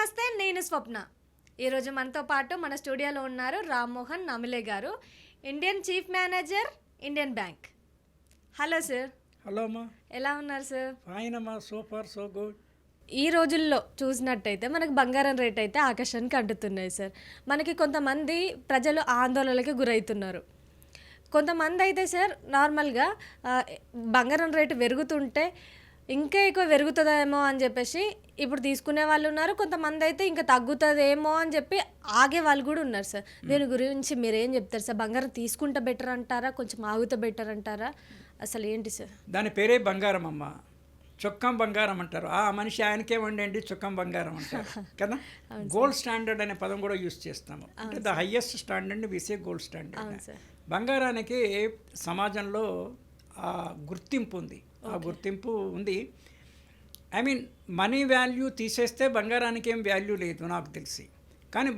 నమస్తే, నేను స్వప్న. ఈరోజు మనతో పాటు మన స్టూడియోలో ఉన్నారు రామ్మోహన్ నమిలే గారు, Indian chief manager, Indian bank. Hello sir. Hello అమ్మా. ఎలా ఉన్నారు సార్? ఫైన్ అమ్మా, సూపర్, సో గుడ్. ఈ రోజుల్లో చూసినట్టయితే మనకు బంగారం రేట్ అయితే ఆకాశానికి అంటుతున్నాయి సార్. మనకి కొంతమంది ప్రజలు ఆందోళనకి గురవుతున్నారు. కొంతమంది అయితే సార్ నార్మల్గా బంగారం రేటు పెరుగుతుంటే ఇంకా ఎక్కువ పెరుగుతుందేమో అని చెప్పేసి ఇప్పుడు తీసుకునే వాళ్ళు ఉన్నారు. కొంతమంది అయితే ఇంకా తగ్గుతుందేమో అని చెప్పి ఆగే వాళ్ళు కూడా ఉన్నారు సార్. దీని గురించి మీరేం చెప్తారు సార్? బంగారం తీసుకుంటే బెటర్ అంటారా, కొంచెం ఆగితే బెటర్ అంటారా? అసలు ఏంటి సార్? దాని పేరే బంగారం అమ్మ. చొక్కం బంగారం అంటారు. ఆ మనిషి ఆయనకేమండి చొక్కం బంగారం అంటారు కదా. గోల్డ్ స్టాండర్డ్ అనే పదం కూడా యూజ్ చేస్తాము. అంటే the highest standard we say gold standard. బంగారానికి సమాజంలో ఆ గుర్తింపు ఉంది. ఆ గుర్తింపు ఉంది. ఐ మీన్ మనీ వాల్యూ తీసేస్తే బంగారానికి ఏం వాల్యూ లేదు నాకు తెలిసి. కానీ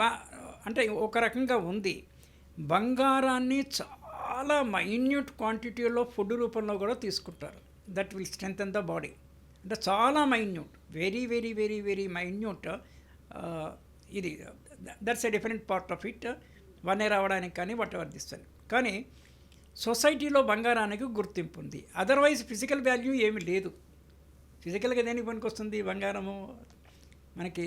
అంటే ఒక రకంగా ఉంది. బంగారాన్ని చాలా మైన్యూట్ క్వాంటిటీలో ఫుడ్ రూపంలో కూడా తీసుకుంటారు. That will strengthen the body. అంటే చాలా minute, very very very very minute. ఇది that's a different part of it. One year అవ్వడానికి కానీ వాట్ ఎవర్ దిస్ అని. కానీ సొసైటీలో బంగారానికి గుర్తింపు ఉంది. అదర్వైజ్ ఫిజికల్ వాల్యూ ఏమీ లేదు. ఫిజికల్గా దేనికి పనికి వస్తుంది బంగారము? మనకి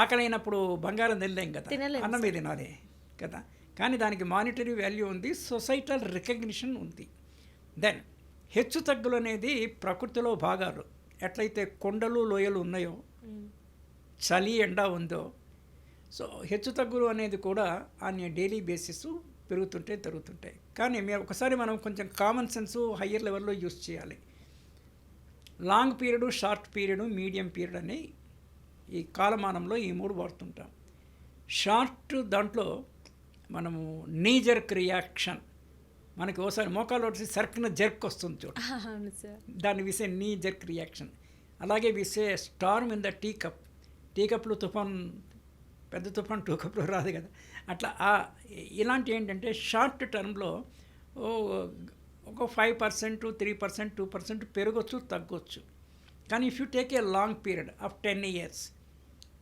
ఆకలి అయినప్పుడు బంగారం తినలేం కదా, అన్నమే తినాలి కదా. కానీ దానికి మానిటరీ వాల్యూ ఉంది, సొసైటల్ రికగ్నిషన్ ఉంది. దెన్ హెచ్చు తగ్గులు అనేది ప్రకృతిలో భాగాలు. ఎట్లయితే కొండలు లోయలు ఉన్నాయో, చలి ఎండ ఉందో, సో హెచ్చు తగ్గులు అనేది కూడా ఆన్ డైలీ బేసిస్ పెరుగుతుంటే జరుగుతుంటాయి. కానీ ఒకసారి మనం కొంచెం కామన్ సెన్స్ హయ్యర్ లెవెల్లో యూస్ చేయాలి. Long period, short period, medium period అని ఈ కాలమానంలో ఈ మూడు వాడుతుంటాం. షార్ట్ దాంట్లో మనము నీ జర్క్ రియాక్షన్, మనకి ఓసారి మోకాలు వచ్చి సర్కిన జర్క్ వస్తుంది చూడు, దాన్ని విసే నీ జర్క్ రియాక్షన్. అలాగే we say storm in the tea cup. Tea కప్లో తుఫాన్, పెద్ద తుఫాన్ 2 కప్లో రాదు కదా. అట్లా ఇలాంటి ఏంటంటే షార్ట్ టర్మ్లో ఒక 5%, 3%, 2% పెరగచ్చు, తగ్గొచ్చు. కానీ if you take a long period of 10 years,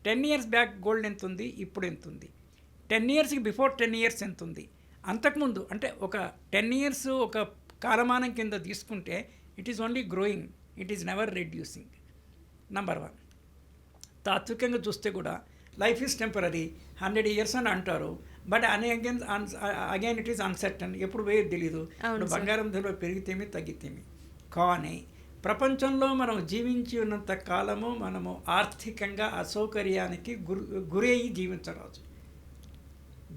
10 years back gold ఎంత ఉంది, ఇప్పుడు ఎంత ఉంది, 10 yearsకి బిఫోర్ 10 years ఎంత ఉంది, అంతకుముందు అంటే ఒక 10 years ఒక కాలమానం కింద తీసుకుంటే it is only growing, it is never reducing. Number 1. తాత్వికంగా చూస్తే కూడా లైఫ్ ఈజ్ టెంపరీ, 100 years అని అంటారు. But again it is uncertain, ఎప్పుడు పోయేది తెలీదు. బంగారం ధర పెరిగితేమి తగ్గితేమి. కానీ ప్రపంచంలో మనం జీవించి ఉన్నంత కాలము మనము ఆర్థికంగా అసౌకర్యానికి గురయ్యి జీవించరాదు.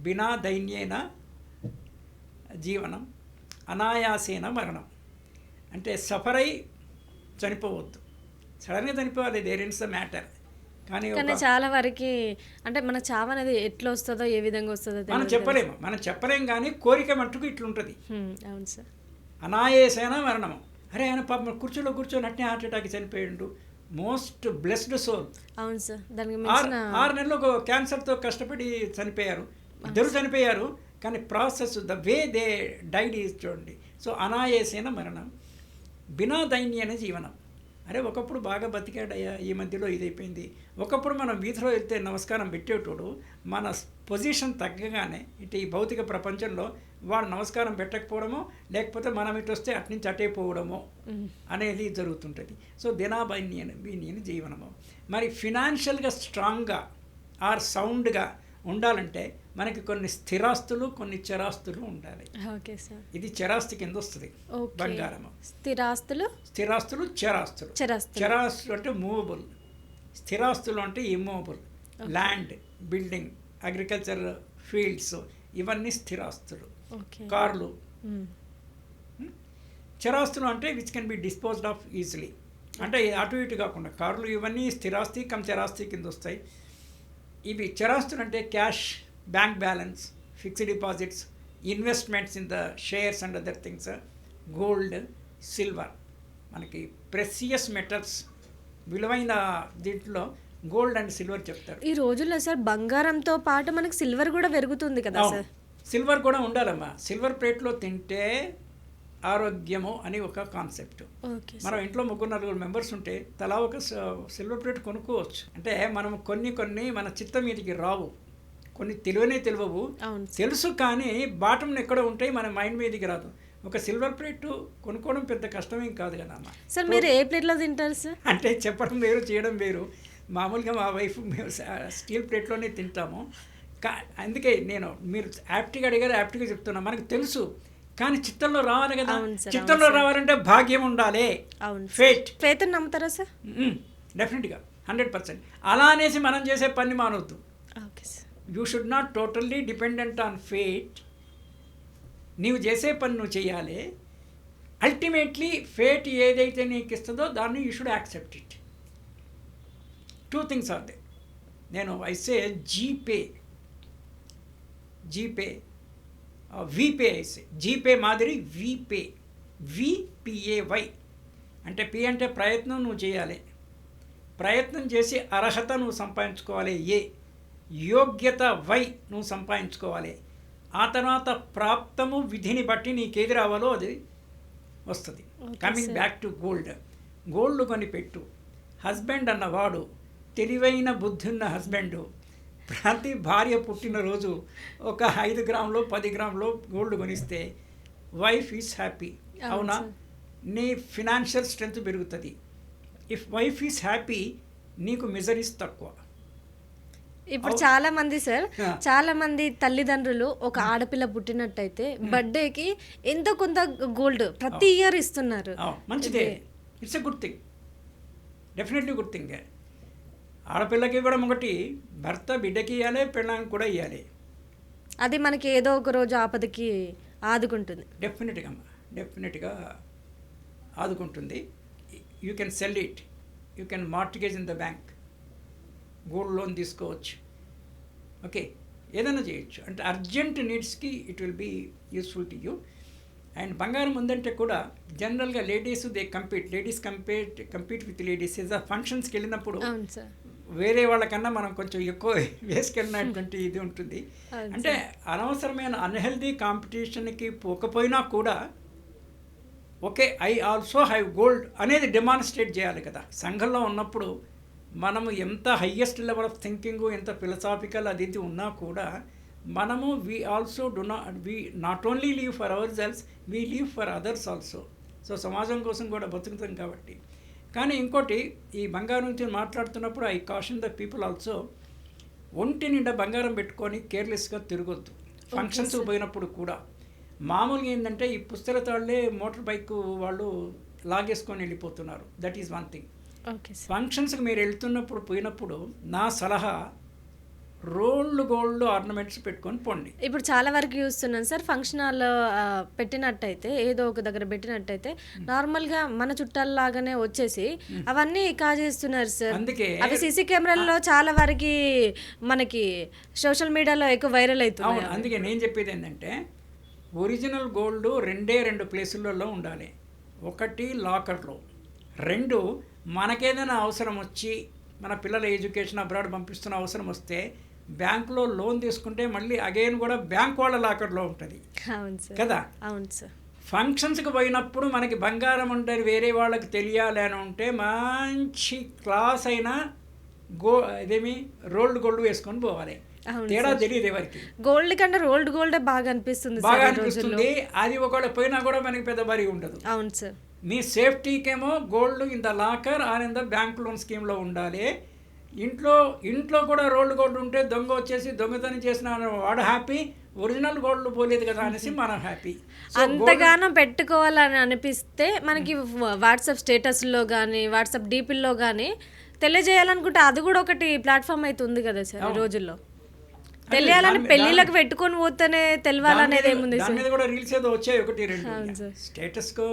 బినా దైన్యేన జీవనం, అనాయాసేన మరణం. అంటే సఫర్ అయి చనిపోవద్దు, సడన్గా చనిపోవాలి, దేర్ ఇస్ ద మ్యాటర్. కానీ చాలా వరకు అంటే మన చావు అనేది ఎట్లా వస్తుందో, ఏ విధంగా వస్తుందో మనం చెప్పలేము. కానీ కోరిక మట్టుకు ఇట్లుంటుంది. అవును సార్. అనాయాసేన మరణము. అరే ఆయన పాపం కుర్చీలో కూర్చొని అట్నే హార్ట్ అటాక్ చనిపోయాడు. Most blessed soul. అవును సార్. దానికి 6 నెలలు క్యాన్సర్తో కష్టపడి చనిపోయారు, ఇద్దరు చనిపోయారు. కానీ process, the way they died is చూడండి. సో అనాయాసేన మరణం, బినా దైన్యేన జీవనం. అరే ఒకప్పుడు బాగా బతికాడయ్యా, ఈ మధ్యలో ఇదైపోయింది. ఒకప్పుడు మనం వీధిలో వెళ్తే నమస్కారం పెట్టేటోడు, మన పొజిషన్ తగ్గగానే ఇటు ఈ భౌతిక ప్రపంచంలో వాడు నమస్కారం పెట్టకపోవడమో, లేకపోతే మనం ఇటు వస్తే అటు నుంచి అటే పోవడమో అనేది జరుగుతుంటుంది. సో దినాబైన్యని జీవనము. మరి ఫినాన్షియల్గా స్ట్రాంగ్గా ఆర్ సౌండ్గా ఉండాలంటే మనకి కొన్ని స్థిరాస్తులు, కొన్ని చరాస్తులు ఉండాలి. Okay sir. ఇది చరాస్తి కింద వస్తుంది బంగారము. స్థిరాస్తులు, చరాస్తులు. చరాస్తులు అంటే మూవబుల్, స్థిరాస్తులు అంటే immovable. Land, building, agriculture fields, ఇవన్నీ స్థిరాస్తులు. కార్లు. చరాస్తులు అంటే which can be disposed of easily. అంటే అటు ఇటు కాకుండా కార్లు ఇవన్నీ స్థిరాస్తి కమ్ చరాస్తి కింద వస్తాయి. ఇవి చరాస్తులు అంటే cash, bank balance, fixed deposits, investments in the shares and other things, gold, silver. మనకి ప్రెసియస్ మెటల్స్, విలువైన దీంట్లో గోల్డ్ అండ్ సిల్వర్ చెప్తారు. ఈ రోజుల్లో సార్ బంగారంతో పాటు మనకి సిల్వర్ కూడా పెరుగుతుంది కదా సార్. సిల్వర్ కూడా ఉండాలమ్మా. సిల్వర్ ప్లేట్లో తింటే ఆరోగ్యము అని ఒక కాన్సెప్ట్. ఓకే మనం ఇంట్లో 3-4 మెంబర్స్ ఉంటే తలా ఒక సిల్వర్ ప్లేట్ కొనుక్కోవచ్చు. అంటే మనం కొన్ని మన చిత్తం మీదకి రావు, కొన్ని తెలియవు, అవును తెలుసు కానీ బాటంని ఎక్కడ ఉంటాయి మన మైండ్ మీదకి రాదు. ఒక సిల్వర్ ప్లేట్ కొనుక్కోవడం పెద్ద కష్టమేం కాదు కదా అమ్మ. సార్. మీరు ఏ ప్లేట్లో తింటారు సార్? అంటే చెప్పడం వేరు, చేయడం వేరు. మామూలుగా మా వైఫ్ మేము స్టీల్ ప్లేట్లోనే తింటాము. అందుకే మీరు యాప్ట్గా అడిగారు, యాప్ట్గా చెప్తున్నా. మనకు తెలుసు కానీ చిత్తంలో రావాలి కదా. చిత్తంలో రావాలంటే భాగ్యం ఉండాలి. అవును. ఫేత్ నమ్ముతారా సార్? డెఫినెట్గా 100%. అలా అనేసి మనం చేసే పని మానవద్దు. Okay sir. You should not totally dependent on fate. నీవు చేసే పని నువ్వు చేయాలి. అల్టిమేట్లీ ఫేట్ ఏదైతే నీకు ఇస్తుందో దాన్ని you should accept it. 2 things are they. నేను ఐసే జీపే వీపే ఐసే జీపే మాదిరి వీపే విపిఏవై అంటే పి అంటే ప్రయత్నం నువ్వు చేయాలి, ప్రయత్నం చేసి అర్హత నువ్వు సంపాదించుకోవాలి, యోగ్యత వై నువ్వు సంపాదించుకోవాలి. ఆ తర్వాత ప్రాప్తము విధిని బట్టి నీకేది రావాలో అది వస్తుంది. కమింగ్ బ్యాక్ టు గోల్డ్ కొని పెట్టు. హస్బెండ్ అన్నవాడు తెలివైన బుద్ధి ఉన్న హస్బెండ్ ప్రతి భార్య పుట్టినరోజు ఒక 5 గ్రాములు 10 గ్రాములు గోల్డ్ కొనిస్తే వైఫ్ ఈజ్ హ్యాపీ. అవునా? నీ ఫినాన్షియల్ స్ట్రెంగ్త్ పెరుగుతుంది. ఇఫ్ వైఫ్ ఈజ్ హ్యాపీ నీకు మిజరీస్ తక్కువ. ఇప్పుడు చాలా మంది తల్లిదండ్రులు ఒక ఆడపిల్ల పుట్టినట్టయితే బర్త్డేకి ఎంతో కొంత గోల్డ్ ప్రతి ఇయర్ ఇస్తున్నారు. మంచిదే, it's a good thing, definitely good thing. ఆడపిల్లకి ఇవ్వడం ఒకటి, భర్త బిడ్డకి ఇవ్వాలి, పెళ్ళానికి కూడా ఇవ్వాలి. అది మనకి ఏదో ఒక రోజు ఆపదకి ఆదుకుంటుంది. డెఫినెట్గా ఆదుకుంటుంది. You can sell it, you can mortgage in the bank, gold loan తీసుకోవచ్చు. ఓకే, ఏదైనా చేయొచ్చు. అంటే అర్జెంట్ నీడ్స్కి it will be useful to you. And బంగారం ఉందంటే కూడా జనరల్గా లేడీస్ కంపీట్ విత్ లేడీస్. ఫంక్షన్స్కి వెళ్ళినప్పుడు వేరే వాళ్ళకన్నా మనం కొంచెం ఎక్కువ వేసుకెళ్ళినటువంటి ఇది ఉంటుంది. అంటే అనవసరమైన అన్హెల్దీ కాంపిటీషన్కి పోకపోయినా కూడా okay I also have gold అనేది డెమాన్స్ట్రేట్ చేయాలి కదా. సంఘంలో ఉన్నప్పుడు మనము ఎంత హయ్యెస్ట్ లెవెల్ ఆఫ్ థింకింగ్, ఎంత ఫిలసాఫికల్ అది ఇది ఉన్నా కూడా మనము we not only leave for hour cells, we leave for others also. So సమాజం కోసం కూడా బతుకుతాం కాబట్టి. కానీ ఇంకోటి, ఈ బంగారం గురించి మాట్లాడుతున్నప్పుడు I caution the people also, ఒంటి నిండా బంగారం పెట్టుకొని కేర్లెస్గా తిరగొద్దు. ఫంక్షన్స్కి పోయినప్పుడు కూడా మామూలుగా ఏంటంటే ఈ పుస్తల తాళ్లే మోటార్ బైక్ వాళ్ళు లాగేసుకొని వెళ్ళిపోతున్నారు. That is one thing. ఫంక్షన్స్కి మీరు పోయినప్పుడు నా సలహా గోల్డ్ ఆర్నమెంట్స్ పెట్టుకొని పోండి. ఇప్పుడు చాలా వరకు చూస్తున్నాను సార్, ఫంక్షన్ హాల్లో పెట్టినట్టయితే, ఏదో ఒక దగ్గర పెట్టినట్టయితే నార్మల్గా మన చుట్టాలలాగానే వచ్చేసి అవన్నీ కాజేస్తున్నారు సార్. అందుకే అవి సీసీ కెమెరాల్లో చాలా వరకు మనకి సోషల్ మీడియాలో ఎక్కువ వైరల్ అవుతుంది. అందుకే నేను చెప్పేది ఏంటంటే ఒరిజినల్ గోల్డ్ 2 ప్లేసులలో ఉండాలి. ఒకటి లాకర్లో, 2 మనకేదైనా అవసరం వచ్చి మన పిల్లల ఎడ్యుకేషన్ అబ్రాడ్ పంపిస్తున్న అవసరం వస్తే బ్యాంకులో లోన్ తీసుకుంటే మళ్ళీ అగైన్ కూడా బ్యాంక్ వాళ్ళ లాకర్లో ఉంటుంది కదా. అవును సార్. ఫంక్షన్స్కి పోయినప్పుడు మనకి బంగారం ఉంటుంది వేరే వాళ్ళకి తెలియాలి అని ఉంటే మంచి క్లాస్ అయిన రోల్డ్ గోల్డ్ వేసుకొని పోవాలి. తేడా తెలియదు ఎవరికి. గోల్డ్ కంటే రోల్డ్ గోల్డ్ బాగా అనిపిస్తుంది. అది ఒకవేళ పోయినా కూడా మనకి పెద్ద బరి ఉండదు. అవును సార్. మీ సేఫ్టీకేమో gold in the locker or in the bank loan స్కీమ్లో ఉండాలి. ఇంట్లో కూడా రోల్డ్ గోల్డ్ ఉంటే దొంగ వచ్చేసి దొంగతనం చేసిన వాడు హ్యాపీ, ఒరిజినల్ గోల్డ్ పోలేదు కదా అనేసి మనం హ్యాపీ. అంతగానో పెట్టుకోవాలని అనిపిస్తే మనకి వాట్సాప్ స్టేటస్లో కానీ వాట్సాప్ డీపీల్లో కానీ తెలియజేయాలనుకుంటే అది కూడా ఒకటి ప్లాట్ఫామ్ అయితే ఉంది కదా సార్ ఈ రోజుల్లో. తెలియాలని పెళ్ళిళ్ళకి పెట్టుకొని పోతేనే తెలియాలనేది ఏముంది దాని మీద కూడా రీల్స్ ఏదో వచ్చాయి 1-2 స్టేటస్కో.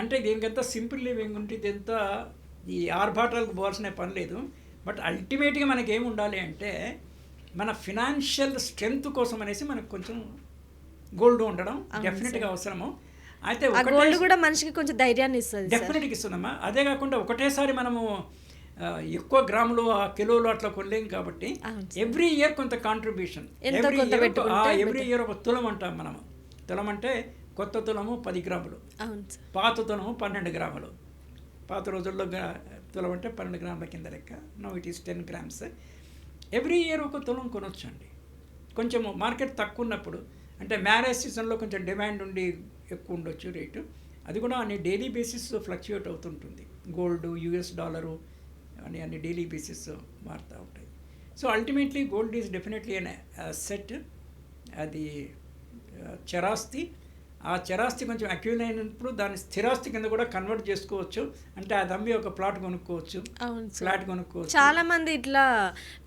అంటే దీనికంతా సింపుల్ లివింగ్ ఉంటే ఇదంతా ఈ ఆర్భాటాలకు పోవాల్సిన పని లేదు. బట్ అల్టిమేట్గా మనకి ఏమి ఉండాలి అంటే మన ఫినాన్షియల్ స్ట్రెంగ్త్ కోసం అనేసి మనకు కొంచెం గోల్డ్ ఉండడం డెఫినెట్గా అవసరము. అయితే గోల్డ్ కూడా మనిషికి కొంచెం ధైర్యాన్ని ఇస్తుంది, డెఫినెట్గా ఇస్తుందమ్మా. అదే కాకుండా ఒకటేసారి మనము ఎక్కువ గ్రాములు కిలోలు అట్లా కొనలేం కాబట్టి ఎవ్రీ ఇయర్ కొంత కాంట్రిబ్యూషన్, ఎవ్రీ ఇయర్ ఒక తులం అంటాం మనము. తులం అంటే కొత్త తులము 10 గ్రాములు, అవును సార్. పాత తులము 12 గ్రాములు. పాత రోజుల్లో తులం అంటే 12 గ్రాముల కింద లెక్క. No it is 10 grams. Every year ఒక తులం కొనొచ్చండి. కొంచెం మార్కెట్ తక్కువ ఉన్నప్పుడు, అంటే మ్యారేజ్ సీజన్లో కొంచెం డిమాండ్ ఉండి ఎక్కువ ఉండొచ్చు రేటు. అది కూడా అన్ని డైలీ బేసిస్ ఫ్లక్చుయేట్ అవుతుంటుంది. గోల్డ్, యూఎస్ డాలరు అన్ని డైలీ బేసిస్ మారుతూ ఉంటాయి. So ultimately gold is definitely an set. అది చరాస్తి. ఆ చరాస్తి కొంచెం అక్యూల్ అయినప్పుడు దాన్ని స్థిరాస్తి కింద కూడా కన్వర్ట్ చేసుకోవచ్చు. అంటే అది అమ్మి ఒక ప్లాట్ కొనుక్కోవచ్చు, ఫ్లాట్ కొనుక్కోవచ్చు. చాలా మంది ఇట్లా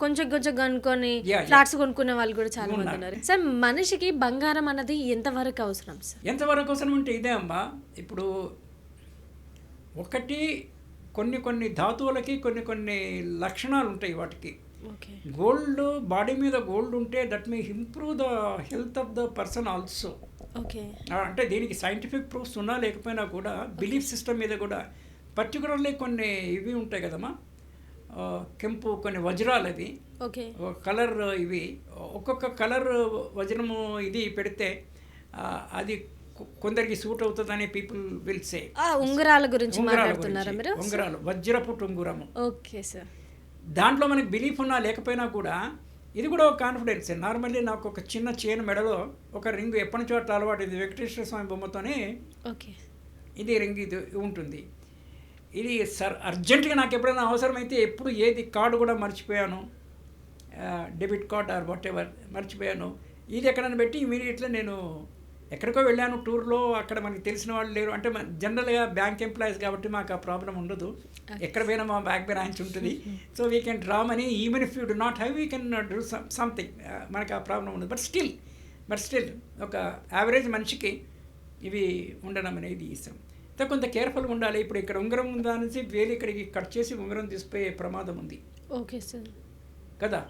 కొంచెం కొంచెం కొనుక్కొని ఫ్లాట్స్ కొనుక్కునే వాళ్ళు కూడా చాలా మంది ఉన్నారు సార్. మనిషికి బంగారం అన్నది ఎంతవరకు అవసరం సార్? ఎంతవరకు అవసరం అంటే ఇదే అమ్మా. ఇప్పుడు ఒకటి కొన్ని ధాతువులకి కొన్ని లక్షణాలు ఉంటాయి వాటికి. గోల్డ్, బాడీ మీద గోల్డ్ ఉంటే that may improve the health of the person also. అంటే దీనికి సైంటిఫిక్ ప్రూఫ్స్ ఉన్నా లేకపోయినా కూడా బిలీఫ్ సిస్టమ్ మీద కూడా పర్టికులర్లీ కొన్ని ఇవి ఉంటాయి కదమ్మా, కెంపు కొన్ని వజ్రాలు, అవి కలర్, ఇవి ఒక్కొక్క కలర్ వజ్రము ఇది పెడితే అది కొందరికి సూట్ అవుతుందని పీపుల్ విల్ సే. ఉంగరాల గురించి మాట్లాడుతున్నారా మీరు? ఉంగరాలు, వజ్రపు ఉంగరము. Okay sir. దాంట్లో మనకి బిలీఫ్ ఉన్నా లేకపోయినా కూడా ఇది కూడా ఒక కాన్ఫిడెన్స్. నార్మల్లీ నాకు ఒక చిన్న చైన్ మెడలో ఒక రింగ్ ఎప్పటి నుంచో అట్లా అలవాటు. ఇది వెంకటేశ్వర స్వామి బొమ్మతోనే ఇది రింగ్ ఇది ఉంటుంది. ఇది సార్ అర్జెంటుగా నాకు ఎప్పుడైనా అవసరమైతే ఎప్పుడు ఏది కార్డు కూడా మర్చిపోయాను, debit card or what ever మర్చిపోయాను, ఇది ఎక్కడైనా పెట్టి ఇమీడియట్లీ నేను ఎక్కడికో వెళ్ళాను టూర్లో, అక్కడ మనకి తెలిసిన వాళ్ళు లేరు అంటే జనరల్గా బ్యాంక్ ఎంప్లాయీస్ కాబట్టి మాకు ఆ ప్రాబ్లం ఉండదు. ఎక్కడ పోయినా మా బ్యాంక్ బ్రాంచ్ ఉంటుంది. So we can draw money even if you do not have we can do something. మనకు ఆ ప్రాబ్లం ఉండదు. బట్ స్టిల్ ఒక యావరేజ్ మనిషికి ఇవి ఉండడం అనేది ఇష్టం. సో కొంత కేర్ఫుల్గా ఉండాలి. ఇప్పుడు ఇక్కడ ఉంగరం ఉందా అనేసి వేలు ఇక్కడికి కట్ చేసి ఉంగరం తీసిపోయే ప్రమాదం ఉంది. Okay sir. కదా.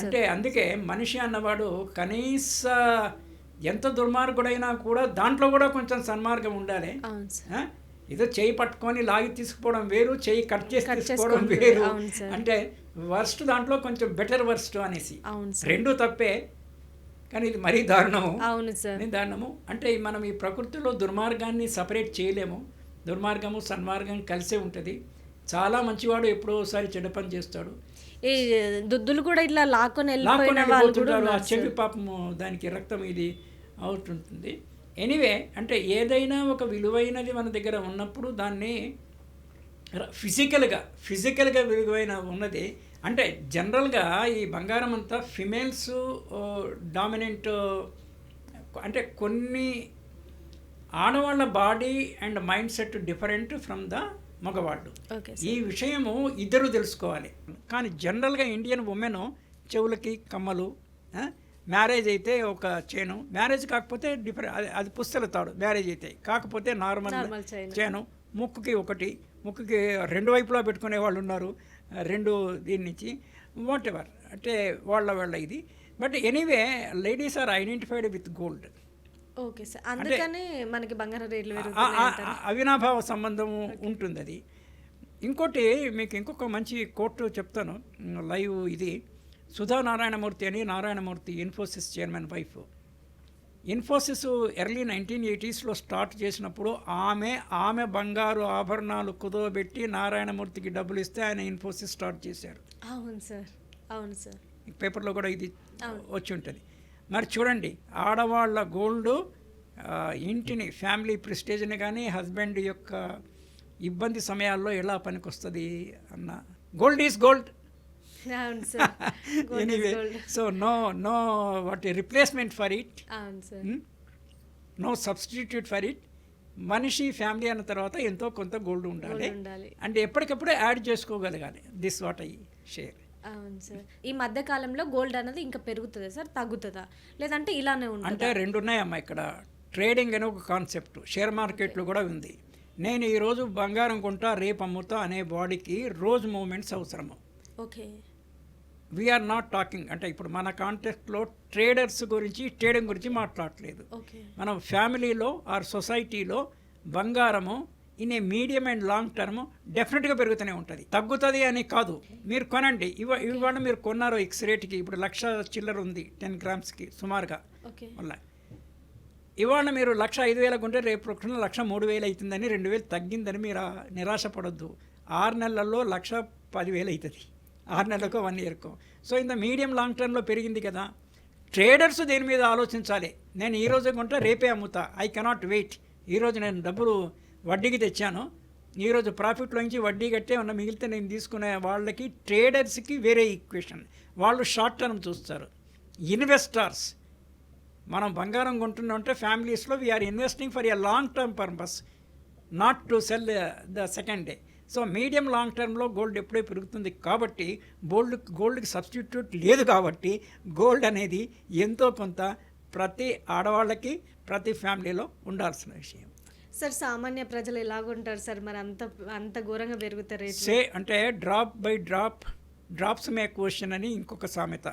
అంటే అందుకే మనిషి అన్నవాడు కనీస ఎంత దుర్మార్గుడైనా కూడా దాంట్లో కూడా కొంచెం సన్మార్గం ఉండాలి. ఏదో చేయి పట్టుకొని లాగి తీసుకుపోవడం వేరు, చేయి కట్ చేసి తీసుకోవడం వేరు. అంటే వర్స్ట్ దాంట్లో కొంచెం బెటర్ వర్స్ట్ అనేసి రెండు తప్పే. కానీ ఇది మరీ దారుణము. దారుణము అంటే మనం ఈ ప్రకృతిలో దుర్మార్గాన్ని సపరేట్ చేయలేము. దుర్మార్గము సన్మార్గం కలిసే ఉంటుంది. చాలా మంచివాడు ఎప్పుడో ఒకసారి చెడ్డ పని చేస్తాడు. ఈ దుద్దులు కూడా ఇట్లా లాక్కొని వెళ్ళిపోతుంటారు. ఆ చెవి పాపము దానికి రక్తం ఇది అవుతుంటుంది. ఎనీవే, అంటే ఏదైనా ఒక విలువైనది మన దగ్గర ఉన్నప్పుడు దాన్ని ఫిజికల్గా విలువైన ఉన్నది. అంటే జనరల్గా ఈ బంగారం అంతా ఫిమేల్స్ డామినెంట్. అంటే కొన్ని ఆడవాళ్ళ body and mind set different from the మగవాళ్ళు. ఈ విషయము ఇద్దరు తెలుసుకోవాలి. కానీ జనరల్గా ఇండియన్ ఉమెన్ చెవులకి కమ్మలు, మ్యారేజ్ అయితే ఒక చైను, మ్యారేజ్ కాకపోతే అది పుస్తల తాడు మ్యారేజ్ అయితే, కాకపోతే నార్మల్ చైను, ముక్కుకి ఒకటి, ముక్కుకి రెండు వైపులా పెట్టుకునే వాళ్ళు ఉన్నారు, రెండు దీని నుంచి వాట్ ఎవర్ అంటే వాళ్ళ ఇది. But anyway ladies are identified with gold. Okay sir. అందుకని మనకి బంగారం రేట్లు అవినాభావ సంబంధం ఉంటుంది అది. ఇంకోటి మీకు ఇంకొక మంచి కోర్టు చెప్తాను లైవ్. ఇది సుధా నారాయణమూర్తి అని, Narayana Murthy Infosys chairman wife. Infosys early 1980s start చేసినప్పుడు ఆమె బంగారు ఆభరణాలు కుదవబెట్టి నారాయణమూర్తికి డబ్బులు ఇస్తే ఆయన ఇన్ఫోసిస్ స్టార్ట్ చేశారు. అవును సార్, అవును సార్. పేపర్లో కూడా ఇది వచ్చి ఉంటుంది. మరి చూడండి, ఆడవాళ్ళ గోల్డ్ ఇంటిని, ఫ్యామిలీ ప్రెస్టేజ్ని కానీ హస్బెండ్ యొక్క ఇబ్బంది సమయాల్లో ఎలా పనికొస్తుంది అన్న. Gold is gold. Anyway, so no what replacement for it, no substitute for it. మనిషి ఫ్యామిలీ అన్న తర్వాత ఎంతో కొంత గోల్డ్ ఉండాలి. అంటే ఎప్పటికప్పుడు యాడ్ చేసుకోగలగాలి. This what I share. అవును సార్. ఈ మధ్య కాలంలో గోల్డ్ అనేది ఇంకా పెరుగుతుందా సార్, తగ్గుతుందా, లేదంటే ఇలానే ఉంటుంది? అంటే రెండు ఉన్నాయమ్మా ఇక్కడ. ట్రేడింగ్ అనే ఒక కాన్సెప్ట్ షేర్ మార్కెట్లో కూడా ఉంది. నేను ఈరోజు బంగారం కొంటా రేపు అమ్ముతా అనే బాడీకి రోజు మూమెంట్స్ అవసరము. ఓకే. వీఆర్ నాట్ టాకింగ్ అంటే ఇప్పుడు మన కాంటెక్స్ట్లో ట్రేడర్స్ గురించి, ట్రేడింగ్ గురించి మాట్లాడట్లేదు. మన ఫ్యామిలీలో ఆర్ సొసైటీలో బంగారము in a medium and long term డెఫినెట్గా పెరుగుతూనే ఉంటుంది. తగ్గుతుంది అని కాదు. మీరు కొనండి. ఇవాళ మీరు కొన్నారు ఎక్స్ రేట్కి, ఇప్పుడు 1,00,000 చిల్లర ఉంది 10 గ్రామ్స్కి సుమారుగా. మళ్ళీ ఇవాళ మీరు 1,05,000 కొంటే రేపు ప్రొక్షణ 1,03,000 అవుతుందని 2,000 తగ్గిందని మీరు నిరాశపడొద్దు. 6 నెలల్లో 1,10,000 అవుతుంది. 6 నెలలకో 1 ఇయర్కో. సో ఇంత మీడియం లాంగ్ టర్మ్లో పెరిగింది కదా. ట్రేడర్స్ దేని మీద ఆలోచించాలి. నేను ఈ రోజే కొంటా రేపే అమ్ముతా, ఐ కెనాట్ వెయిట్. ఈరోజు నేను డబ్బులు వడ్డీకి తెచ్చాను, ఈరోజు ప్రాఫిట్లోంచి వడ్డీ కట్టే ఉన్న మిగిలితే నేను తీసుకునే వాళ్ళకి, ట్రేడర్స్కి వేరే ఈక్వేషన్. వాళ్ళు షార్ట్ టర్మ్ చూస్తారు. ఇన్వెస్టర్స్, మనం బంగారం కొంటున్నామంటే ఫ్యామిలీస్లో we are investing for a long term purpose, not to sell the second day. So medium long టర్మ్లో గోల్డ్ ఎప్పుడే పెరుగుతుంది కాబట్టి గోల్డ్కి సబ్స్టిట్యూట్ లేదు కాబట్టి గోల్డ్ అనేది ఎంతో కొంత ప్రతి ఆడవాళ్ళకి ప్రతి ఫ్యామిలీలో ఉండాల్సిన విషయం. సార్ సామాన్య ప్రజలు ఎలాగుంటారు సార్ మరి అంత ఘోరంగా పెరుగుతారు రేట్లు? సే అంటే drop by drops make ocean అని ఇంకొక సామెత.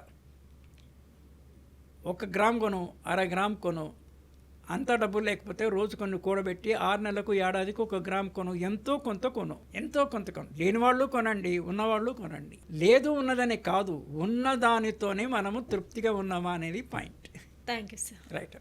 1 గ్రామ్ కొను, 1/2 గ్రామ్ కొను, అంత డబ్బు లేకపోతే రోజు కొన్ని కూడబెట్టి 6 నెలలకు ఏడాదికి 1 గ్రామ్ కొను, ఎంతో కొంత కొను. లేని వాళ్ళు కొనండి, ఉన్నవాళ్ళు కొనండి. లేదు ఉన్నదని కాదు, ఉన్నదానితోనే మనము తృప్తిగా ఉన్నామా అనేది point. Thank you sir. Right.